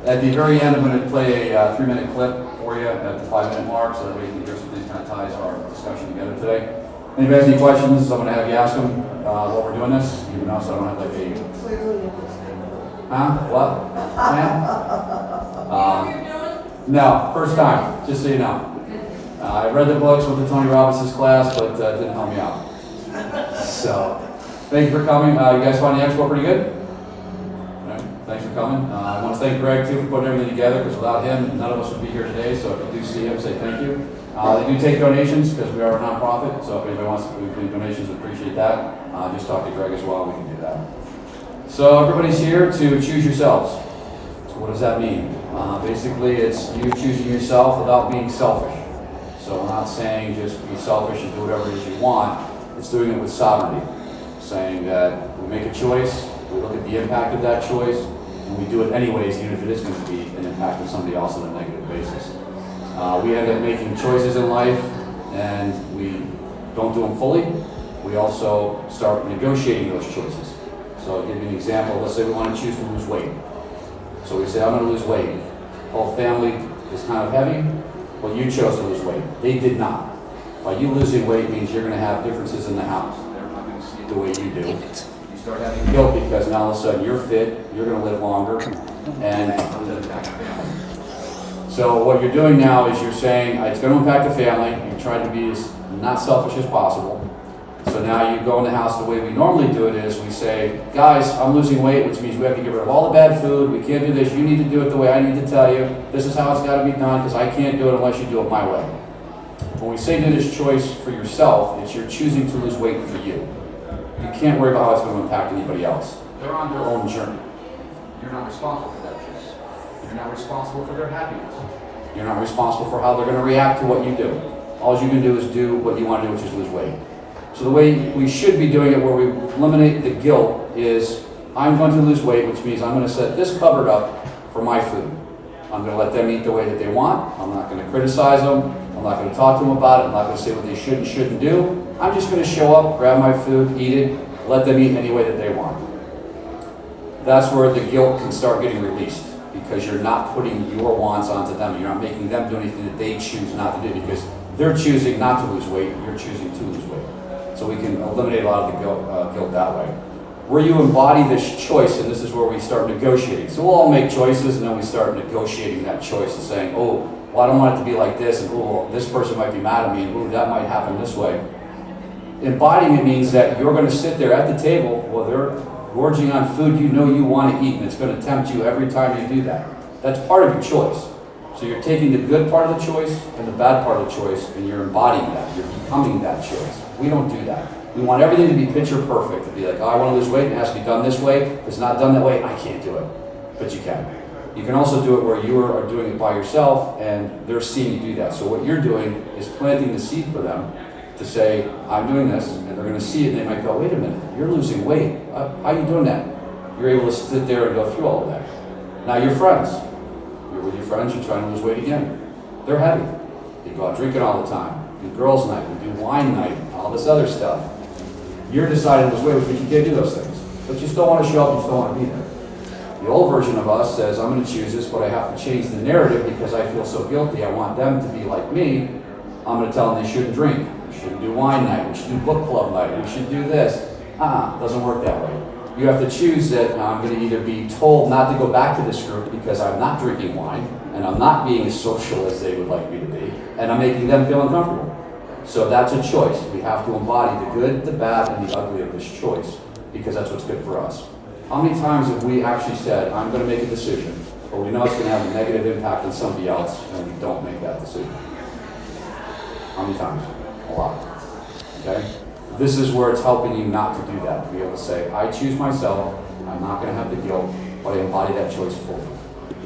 At the very end, I'm going to play a 3-minute clip for you at the 5-minute mark so that we can hear something that kind of ties our discussion together today. Anybody has any questions, I'm going to have you ask them while we're doing this, even though so I don't have like a... Huh? What? No, first time, just so you know. I read the books with the Tony Robbins' class, but it didn't help me out. So, thank you for coming. You guys find the Expo pretty good? All right, thanks for coming. I want to thank Greg too for putting everything together, because without him, none of us would be here today. So if you do see him, say thank you. They do take donations because we are a nonprofit. So if anybody wants to do donations, we appreciate that. Just talk to Greg as well. We can do that. So everybody's here to choose yourselves. So what does that mean? Basically, it's you choosing yourself without being selfish. So we're not saying just be selfish and do whatever it is you want. It's doing it with sovereignty. Saying that we make a choice, we look at the impact of that choice, and we do it anyways, even if it is going to be an impact on somebody else on a negative basis. We end up making choices in life, and we don't do them fully. We also start negotiating those choices. So I'll give you an example. Let's say we want to choose to lose weight. So we say, I'm going to lose weight. Whole family is kind of heavy. Well, you chose to lose weight. They did not. By you losing weight means you're going to have differences in the house. They're not going to see it the way you do. You start having guilt because now all of a sudden you're fit, you're going to live longer, and so what you're doing now is you're saying it's going to impact the family. You're trying to be as not selfish as possible. So now you go in the house, the way we normally do it is we say, guys, I'm losing weight, which means we have to get rid of all the bad food. We can't do this. You need to do it the way I need to tell you. This is how it's got to be done because I can't do it unless you do it my way. When we say do this choice for yourself, it's you're choosing to lose weight for you. You can't worry about how it's going to impact anybody else. They're on their own journey. You're not responsible for that choice. You're not responsible for their happiness. You're not responsible for how they're going to react to what you do. All you can do is do what you want to do, which is lose weight. So the way we should be doing it, where we eliminate the guilt, is I'm going to lose weight, which means I'm going to set this cupboard up for my food. I'm going to let them eat the way that they want. I'm not going to criticize them. I'm not going to talk to them about it. I'm not going to say what they should and shouldn't do. I'm just going to show up, grab my food, eat it, let them eat any way that they want. That's where the guilt can start getting released, because you're not putting your wants onto them. You're not making them do anything that they choose not to do, because they're choosing not to lose weight, you're choosing to lose weight. So we can eliminate a lot of the guilt that way. Where you embody this choice, and this is where we start negotiating. So we'll all make choices, and then we start negotiating that choice and saying, oh, well, I don't want it to be like this, and oh, this person might be mad at me, and oh, that might happen this way. Embodying it means that you're going to sit there at the table while they're gorging on food you know you want to eat, and it's going to tempt you every time you do that. That's part of your choice. So you're taking the good part of the choice and the bad part of the choice, and you're embodying that. You're becoming that choice. We don't do that. We want everything to be picture perfect, to be like, oh, I want to lose weight, and it has to be done this way. If it's not done that way, I can't do it. But you can. You can also do it where you are doing it by yourself, and they're seeing you do that. So what you're doing is planting the seed for them to say, I'm doing this, and they're going to see it, and they might go, wait a minute, you're losing weight. How are you doing that? You're able to sit there and go through all of that. Now you're friends. You're with your friends, you're trying to lose weight again. They're heavy. They go out drinking all the time. We do girls' night, we do wine night, all this other stuff. You're deciding to lose weight, which means you can't do those things. But you still want to show up, you still want to be there. The old version of us says, I'm going to choose this, but I have to change the narrative because I feel so guilty. I want them to be like me. I'm going to tell them they shouldn't drink. We shouldn't do wine night. We should do book club night. We should do this. Doesn't work that way. You have to choose that I'm going to either be told not to go back to this group because I'm not drinking wine, and I'm not being as social as they would like me to be, and I'm making them feel uncomfortable. So that's a choice. We have to embody the good, the bad, and the ugly of this choice, because that's what's good for us. How many times have we actually said, I'm going to make a decision, but we know it's going to have a negative impact on somebody else, and we don't make that decision? How many times? A lot. Okay? This is where it's helping you not to do that, to be able to say, I choose myself, I'm not going to have the guilt, but I embody that choice fully.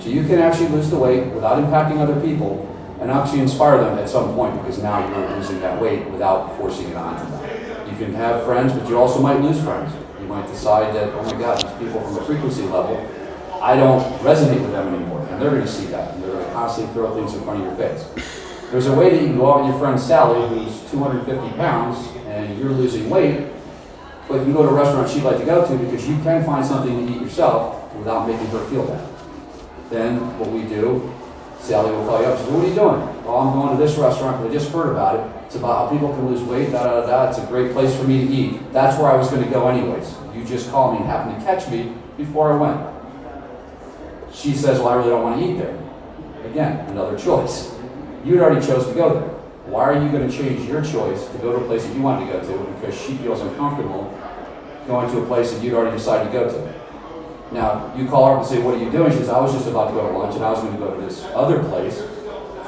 So you can actually lose the weight without impacting other people, and actually inspire them at some point, because now you're losing that weight without forcing it onto them. You can have friends, but you also might lose friends. You might decide that, oh my God, these people from a frequency level, I don't resonate with them anymore, and they're going to see that, and they're going to constantly throw things in front of your face. There's a way that you can go out with your friend Sally, who's 250 pounds, and you're losing weight, but you can go to a restaurant she'd like to go to because you can find something to eat yourself without making her feel bad. then what we do, Sally will call you up and say, what are you doing? Well, I'm going to this restaurant because I just heard about it. It's about how people can lose weight, da da da da. It's a great place for me to eat. That's where I was going to go anyways. You just called me and happened to catch me before I went. She says, well, I really don't want to eat there. Again, another choice. You'd already chose to go there. Why are you going to change your choice to go to a place that you wanted to go to because she feels uncomfortable going to a place that you'd already decided to go to? Now, you call her up and say, what are you doing? She says, I was just about to go to lunch and I was going to go to this other place.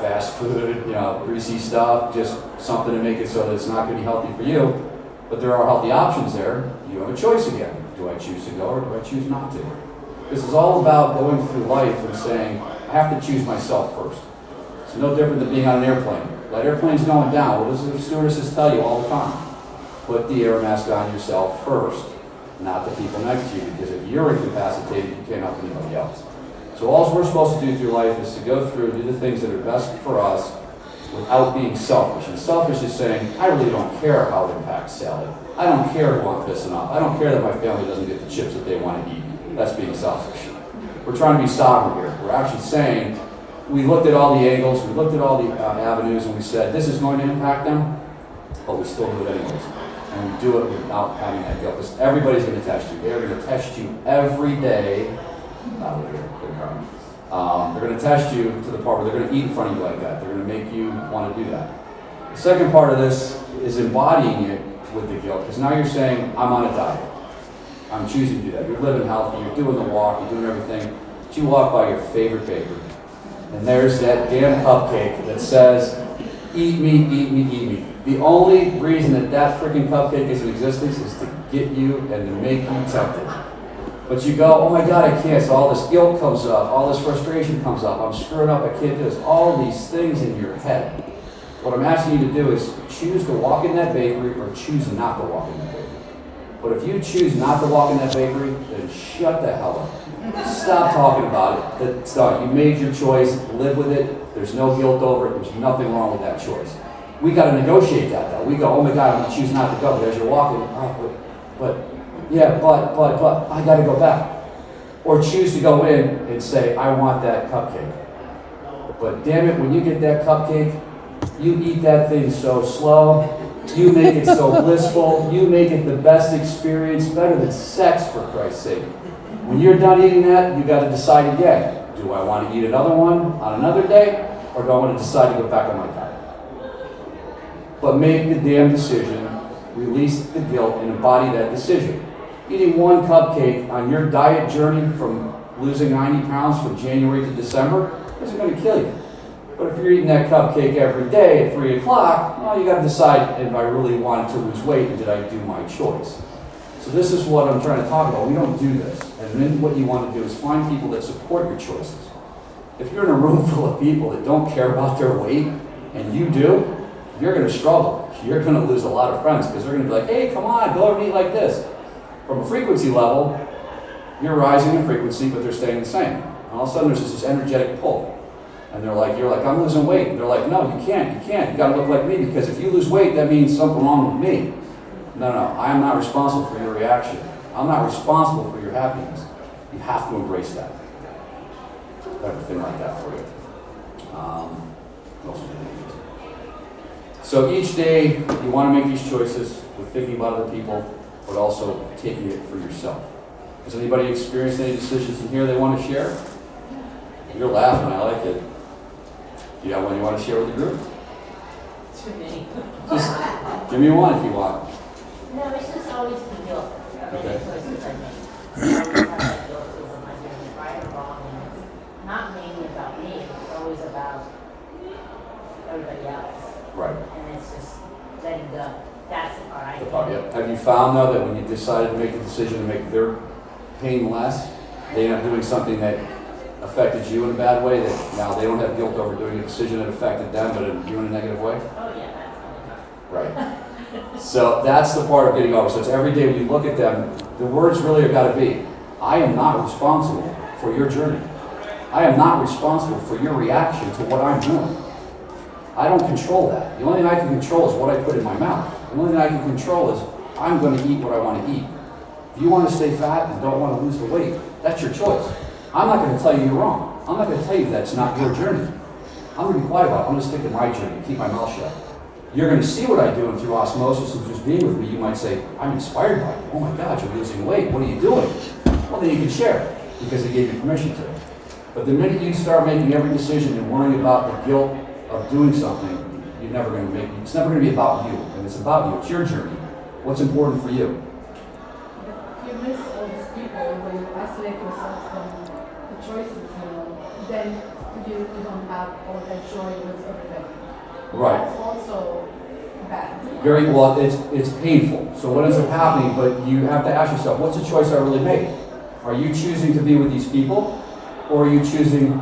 Fast food, greasy stuff, just something to make it so that it's not going to be healthy for you. But there are healthy options there. You have a choice again. Do I choose to go or do I choose not to? This is all about going through life and saying, I have to choose myself first. It's no different than being on an airplane. That airplane's going down. What does the stewardesses tell you all the time? Put the air mask on yourself first, not the people next to you, because if you're incapacitated, you can't help anybody else. So all we're supposed to do through life is to go through, do the things that are best for us without being selfish. And selfish is saying, I really don't care how it impacts Sally. I don't care who I'm pissing off. I don't care that my family doesn't get the chips that they want to eat. That's being selfish. We're trying to be sovereign here. We're actually saying, we looked at all the angles, we looked at all the avenues, and we said, this is going to impact them, but we still do it anyways. And we do it without having that guilt. Because everybody's going to test you. They're going to test you every day. They're going to test you to the part where they're going to eat in front of you like that. They're going to make you want to do that. The second part of this is embodying it with the guilt. Because now you're saying, I'm on a diet. I'm choosing to do that. You're living healthy. You're doing the walk. You're doing everything. But you walk by your favorite bakery. And there's that damn cupcake that says, eat me, eat me, eat me. The only reason that that freaking cupcake is in existence is to get you and to make you tempted. But you go, oh my God, I can't. So all this guilt comes up. All this frustration comes up. I'm screwing up. I can't do this. All these things in your head. What I'm asking you to do is choose to walk in that bakery or choose not to walk in that bakery. But if you choose not to walk in that bakery, then shut the hell up. Stop talking about it. It's done. You made your choice. Live with it. There's no guilt over it. There's nothing wrong with that choice. We got to negotiate that, though. We go, oh my God, I'm going to choose not to go. But as you're walking, but I got to go back. Or choose to go in and say, I want that cupcake. But damn it, when you get that cupcake, you eat that thing so slow. You make it so blissful. You make it the best experience, better than sex, for Christ's sake. When you're done eating that, you got to decide again. Do I want to eat another one on another day, or do I want to decide to go back on my diet? But make the damn decision, release the guilt, and embody that decision. Eating one cupcake on your diet journey from losing 90 pounds from January to December isn't going to kill you. But if you're eating that cupcake every day at 3 o'clock, well, you got to decide, if I really wanted to lose weight, and did I do my choice? So this is what I'm trying to talk about. We don't do this. And then what you want to do is find people that support your choices. If you're in a room full of people that don't care about their weight, and you do, you're going to struggle. You're going to lose a lot of friends because they're going to be like, hey, come on, go and eat like this. From a frequency level, you're rising in frequency, but they're staying the same. And all of a sudden, there's this energetic pull. And they're like, you're like, I'm losing weight. And they're like, no, you can't. You got to look like me because if you lose weight, that means something wrong with me. No, I am not responsible for your reaction. I'm not responsible for your happiness. You have to embrace that. Everything like that for you. So each day, you want to make these choices with thinking about other people, but also taking it for yourself. Has anybody experienced any decisions in here they want to share? You're laughing, I like it. Do you have one you want to share with the group? Too many. Just give me one if you want. No, it's just always the guilt. Okay. Choices I make. I always have that guilt is, am I doing it right or wrong? And it's not mainly about me, it's always about everybody else. Right. And it's just letting go. That's the part I Yeah. Have you found, though, that when you decided to make a decision to make their pain less, they end up doing something that affected you in a bad way, that now they don't have guilt over doing a decision that affected them, but in you in a negative way? Oh, yeah, that's Right. So that's the part of getting over. So it's every day when you look at them, the words really have got to be, I am not responsible for your journey. I am not responsible for your reaction to what I'm doing. I don't control that. The only thing I can control is what I put in my mouth. The only thing I can control is I'm going to eat what I want to eat. If you want to stay fat and don't want to lose the weight, that's your choice. I'm not going to tell you you're wrong. I'm not going to tell you that's not your journey. I'm going to be quiet about it. I'm going to stick to my journey and keep my mouth shut. You're going to see what I do, and through osmosis and just being with me, you might say, I'm inspired by you. Oh my God, you're losing weight. What are you doing? Well, then you can share because they gave you permission to. But the minute you start making every decision and worrying about the guilt of doing something, you're never going to make it. It's never going to be about you. And it's about you. It's your journey. What's important for you? You miss all these people when you isolate yourself from the choices, then you don't have all that joy with everything. Right. That's also bad. Very well, it's painful. So what ends up happening, but you have to ask yourself, what's the choice I really made? Are you choosing to be with these people, or are you choosing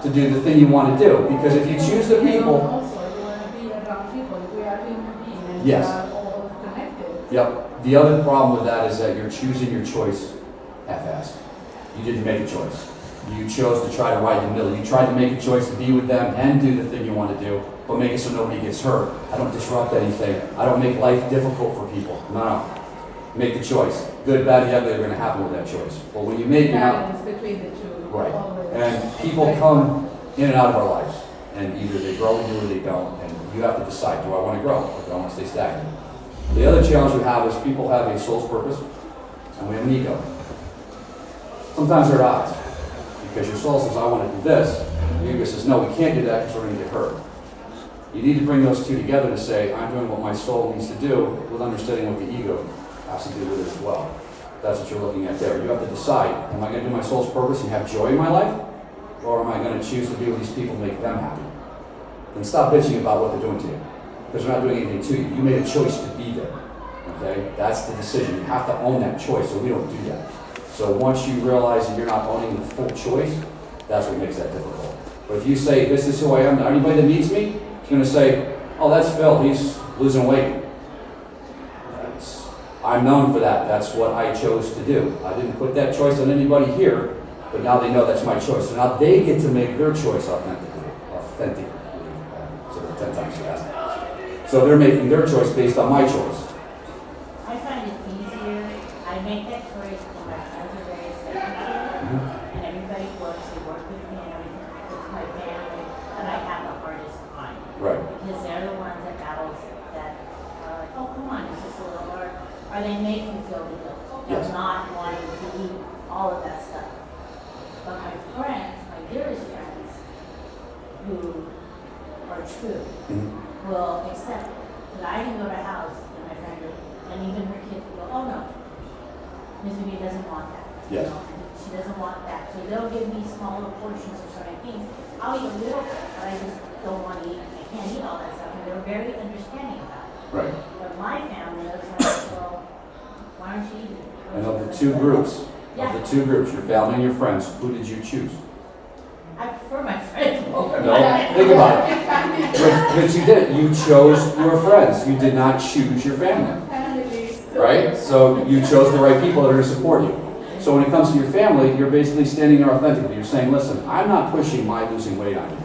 to do the thing you want to do? Because if you choose the people... Also, you want to be around people. We are human beings and yes. we are all connected. Yep. The other problem with that is that you're choosing your choice half-assed. You didn't make a choice. You chose to try to ride the middle. You tried to make a choice to be with them and do the thing you want to do, but make it so nobody gets hurt. I don't disrupt anything. I don't make life difficult for people. No. Make the choice. Good, bad, the ugly are going to happen with that choice. But when you make it out... Balance between the two. Right. Always. And people come in and out of our lives. And either they grow with you or they don't. And you have to decide, do I want to grow or do I want to stay stagnant? The other challenge we have is people have a soul's purpose and we have an ego. Sometimes they're at odds. Because your soul says, I want to do this. Your ego says, no, we can't do that because we're going to get hurt. You need to bring those two together to say, I'm doing what my soul needs to do with understanding what the ego has to do with it as well. That's what you're looking at there. You have to decide, am I going to do my soul's purpose and have joy in my life? Or am I going to choose to be with these people and make them happy? Then stop bitching about what they're doing to you. Because they're not doing anything to you. You made a choice to be there. Okay? That's the decision. You have to own that choice, so we don't do that. So once you realize that you're not owning the full choice, that's what makes that difficult. But if you say, this is who I am, now anybody that meets me is going to say, oh, that's Phil, he's losing weight. I'm known for that. That's what I chose to do. I didn't put that choice on anybody here, but now they know that's my choice. So now they get to make their choice authentically. So 10 times fast. So they're making their choice based on my choice. I find it easier. I make that choice when my friends are very secretive, and everybody works. They work with me and with my family, and I have the hardest time. Right. Because they're the ones that battles that are like, oh, come on, it's just a little hard. Or they make me feel the guilt of Yes. not wanting to eat all of that stuff. But my friends, my dearest friends, who are true, will accept it. That I can go to a house and my friend, and even her kids will go, oh no, Miss B doesn't want that. Yes. You know, she doesn't want that. So they'll give me smaller portions of certain things. I'll eat a little bit, but I just don't want to eat. I can't eat all that stuff. And they're very understanding about it. Right. But my family is like, well, why aren't you eating? And of the two groups, your family and your friends, who did you choose? I prefer my friends over No, my think about it. But you did. You chose your friends. You did not choose your family. Right? So you chose the right people that are going to support you. So when it comes to your family, you're basically standing there authentically. You're saying, listen, I'm not pushing my losing weight on you.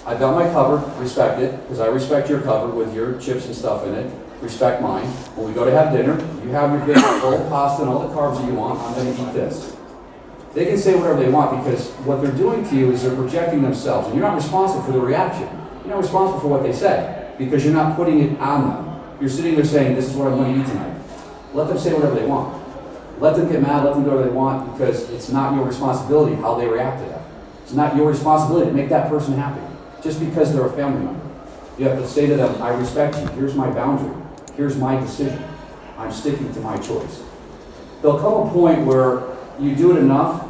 I've got my cover, respect it, because I respect your cover with your chips and stuff in it. Respect mine. When we go to have dinner, you have your big full pasta and all the carbs that you want. I'm going to eat this. They can say whatever they want because what they're doing to you is they're projecting themselves. And you're not responsible for the reaction. You're not responsible for what they say because you're not putting it on them. You're sitting there saying, this is what I'm going to eat tonight. Let them say whatever they want. Let them get mad, let them do whatever they want because it's not your responsibility how they react to that. It's not your responsibility to make that person happy just because they're a family member. You have to say to them, I respect you. Here's my boundary. Here's my decision. I'm sticking to my choice. There'll come a point where you do it enough,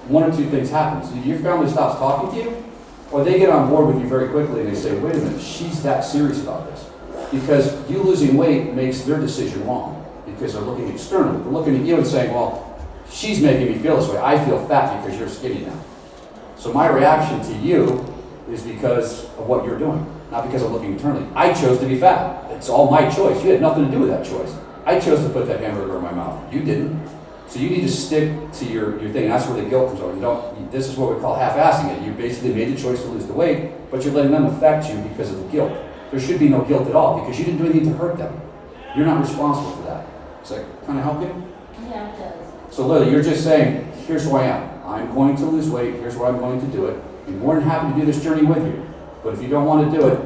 one or two things happen. Either your family stops talking to you, or they get on board with you very quickly and they say, wait a minute, she's that serious about this. Because you losing weight makes their decision wrong. Because they're looking externally. They're looking at you and saying, well, she's making me feel this way. I feel fat because you're skinny now. So my reaction to you is because of what you're doing, not because I'm looking internally. I chose to be fat. It's all my choice. You had nothing to do with that choice. I chose to put that hamburger in my mouth. You didn't. So you need to stick to your thing. And that's where the guilt comes over. This is what we call half-assing it. You basically made the choice to lose the weight, but you're letting them affect you because of the guilt. There should be no guilt at all because you didn't do anything to hurt them. You're not responsible for that. Does that kind of help you? Yeah, it does. So literally, you're just saying, here's who I am. I'm going to lose weight, here's what I'm going to do it. I'm more than happy to do this journey with you. But if you don't want to do it,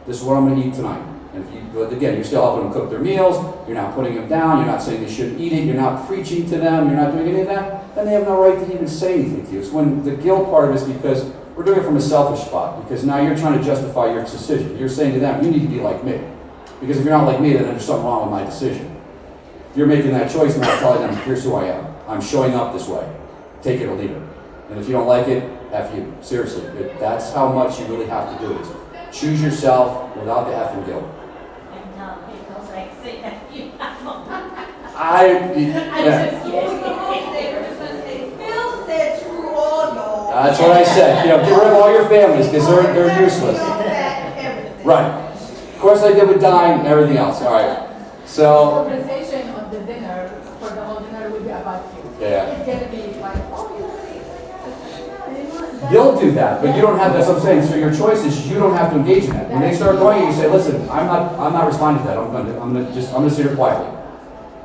this is what I'm going to eat tonight. And if you, but again, you're still helping them cook their meals, you're not putting them down, you're not saying they shouldn't eat it, you're not preaching to them, you're not doing any of that, then they have no right to even say anything to you. It's when the guilt part of it is because we're doing it from a selfish spot, because now you're trying to justify your decision. You're saying to them, you need to be like me. Because if you're not like me, then there's something wrong with my decision. You're making that choice now, telling them, here's who I am. I'm showing up this way. Take it or leave it. And if you don't like it, F you. Seriously. That's how much you really have to do it. Choose yourself without the F and guilt. And it feels like say that you Phil said screw all y'all. That's what I said. Get rid of all your families because they're useless. Right. Of course I did with dying and everything else. All right. The So, organization of the dinner, for the whole dinner, will be about you. yeah. It's gonna be like, oh, you They'll do that, but you don't have, that's what I'm saying. So your choice is you don't have to engage in that. When they start going, you say, listen, I'm not responding to that. I'm gonna sit here quietly.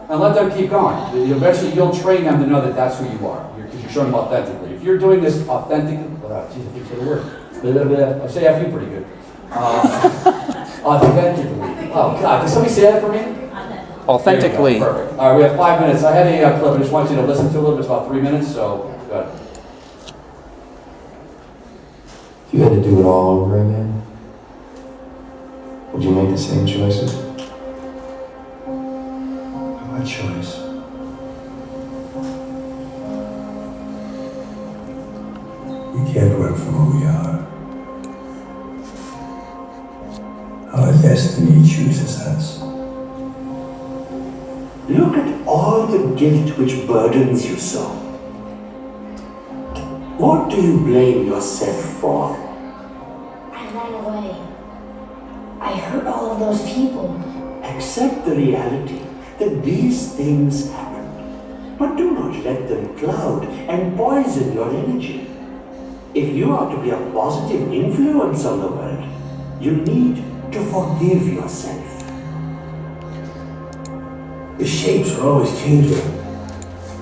And let them keep going. Eventually you'll train them to know that that's who you are. Because you're showing them authentically. If you're doing this authentically, geez, I can't say the word. I say F you pretty good. Authentically. Oh God, can somebody say that for me? Authentically. Perfect. All right, we have 5 minutes. I had a clip. I just want you to listen to a little bit. It's about 3 minutes, so go ahead. If you had to do it all over again, would you make the same choices? What choice? We can't run from who we are. Our destiny chooses us. Look at all the guilt which burdens you so. What do you blame yourself for? I ran away. I hurt all of those people. Accept the reality that these things happen, but do not let them cloud and poison your energy. If you are to be a positive influence on the world, you need to forgive yourself. The shapes are always changing.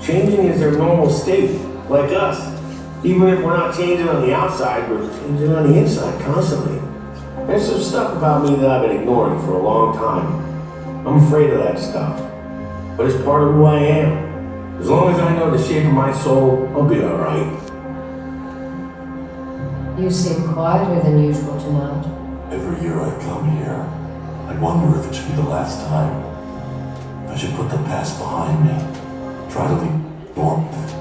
Changing is their normal state, like us. Even if we're not changing on the outside, we're changing on the inside constantly. There's some stuff about me that I've been ignoring for a long time. I'm afraid of that stuff. But it's part of who I am. As long as I know the shape of my soul, I'll be alright. You seem quieter than usual tonight. Every year I come here, I wonder if it should be the last time. If I should put the past behind me, try to leave warmth.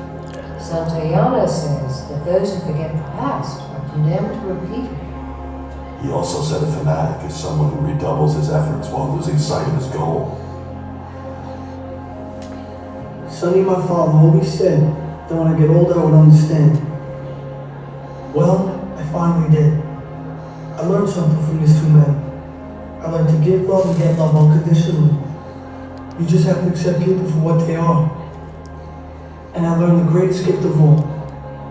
Santayana says that those who forget the past are condemned to repeat it. He also said a fanatic is someone who redoubles his efforts while losing sight of his goal. Sonny, my father, always said that when I get older I would understand. Well, I finally did. I learned something from these two men. I learned to give love and get love unconditionally. You just have to accept people for what they are. And I learned the greatest gift of all.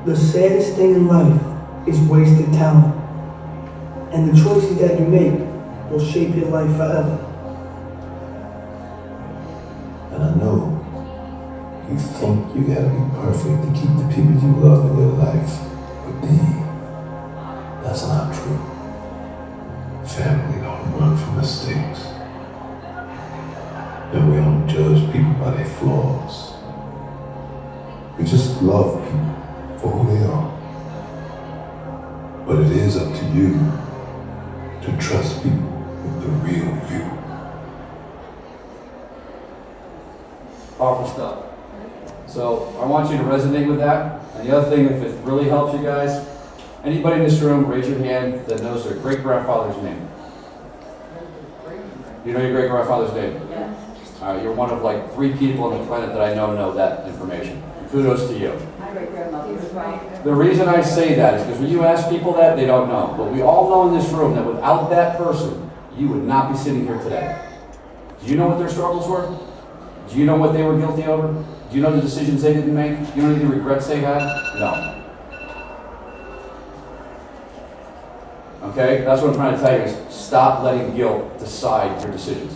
The saddest thing in life is wasted talent. And the choices that you make will shape your life forever. And I know you think you gotta be perfect to keep the people you love in your life. But me, that's not true. Family don't run from mistakes. And we don't judge people by their flaws. We just love people for who they are. But it is up to you to trust people with the real you. Powerful stuff. So I want you to resonate with that. And the other thing, if it really helps you guys, anybody in this room, raise your hand that knows their great-grandfather's name. You know your great-grandfather's name? Yes. All right, you're one of like 3 people on the planet that I know that information. Kudos to you. My great-grandmother was right. The reason I say that is because when you ask people that, they don't know. But we all know in this room that without that person, you would not be sitting here today. Do you know what their struggles were? Do you know what they were guilty over? Do you know the decisions they didn't make? Do you know any of the regrets they had? No. Okay? That's what I'm trying to tell you is stop letting guilt decide your decisions.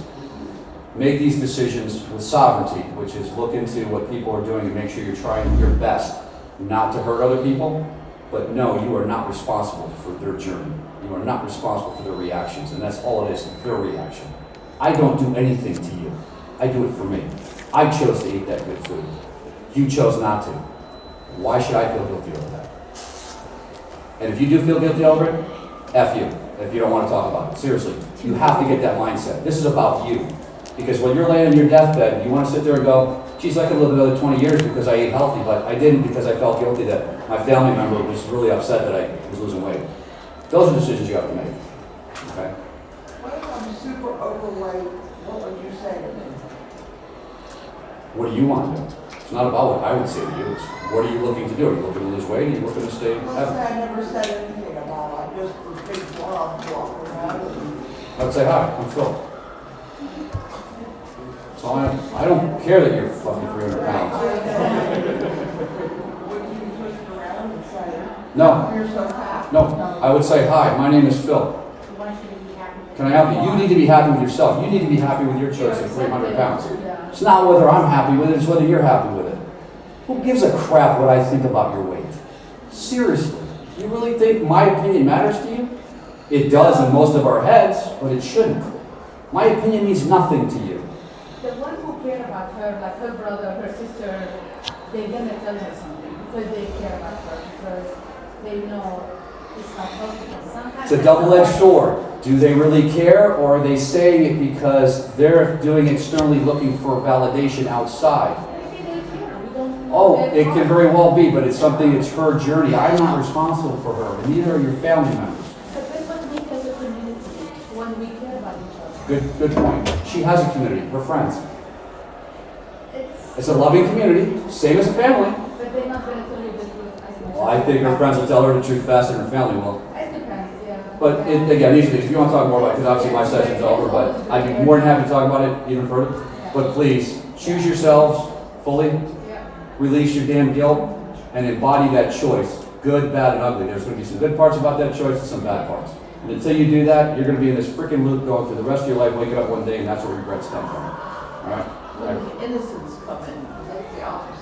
Make these decisions with sovereignty, which is look into what people are doing and make sure you're trying your best not to hurt other people, but no, you are not responsible for their journey. You are not responsible for their reactions, and that's all it is, their reaction. I don't do anything to you. I do it for me. I chose to eat that good food. You chose not to. Why should I feel guilty over that? And if you do feel guilty over it, F you, if you don't want to talk about it. Seriously, you have to get that mindset. This is about you. Because when you're laying on your deathbed, you want to sit there and go, geez, I could live another 20 years because I ate healthy, but I didn't because I felt guilty that my family member was really upset that I was losing weight. Those are decisions you have to make. Okay? What if I'm super overweight? What would you say to me? What do you want to do? It's not about what I would say to you. It's what are you looking to do? Are you looking to lose weight? Are you looking to stay Let's heavy? say I never said anything about it. I just was big blob walking around. I'd say, hi, I'm Phil. So I don't care that you're fucking 300 pounds. Would you twist it around and say, No, you're so fat? no. I would say, hi, my name is Phil. Can I help you? You need to be happy with yourself. You need to be happy with your choice of 300 pounds. It's not whether I'm happy with it, it's whether you're happy with it. Who gives a crap what I think about your weight? Seriously. You really think my opinion matters to you? It does in most of our heads, but it shouldn't. My opinion means nothing to you. The one who care about her, like her brother, her sister, they're gonna tell her something because they care about her, because they know it's not healthy. Sometimes It's a double-edged sword. Do they really care, or are they saying it because they're doing externally looking for validation outside? maybe they care. We don't know Oh, their it can heart. very well be, but it's something, it's her journey. I'm not responsible for her, and neither are your family members. But that's what makes us a community, when we care about each other. Good point. She has a community, her friends. It's, It's a loving community, same as a family. but they're not gonna tell you the truth as much. Well, I think her friends will tell her the truth faster than her family will. It depends, yeah. But again, these are things, if you want to talk more about it, because obviously my session's over, but I'd be more than happy to talk about it even further. But please, choose yourselves fully, Yeah. release your damn guilt, and embody that choice. Good, bad, and ugly. There's going to be some good parts about that choice and some bad parts. And until you do that, you're going to be in this freaking loop going through the rest of your life, waking up one day, and that's where regrets come from. All right? When the innocence come in, that's the opposite.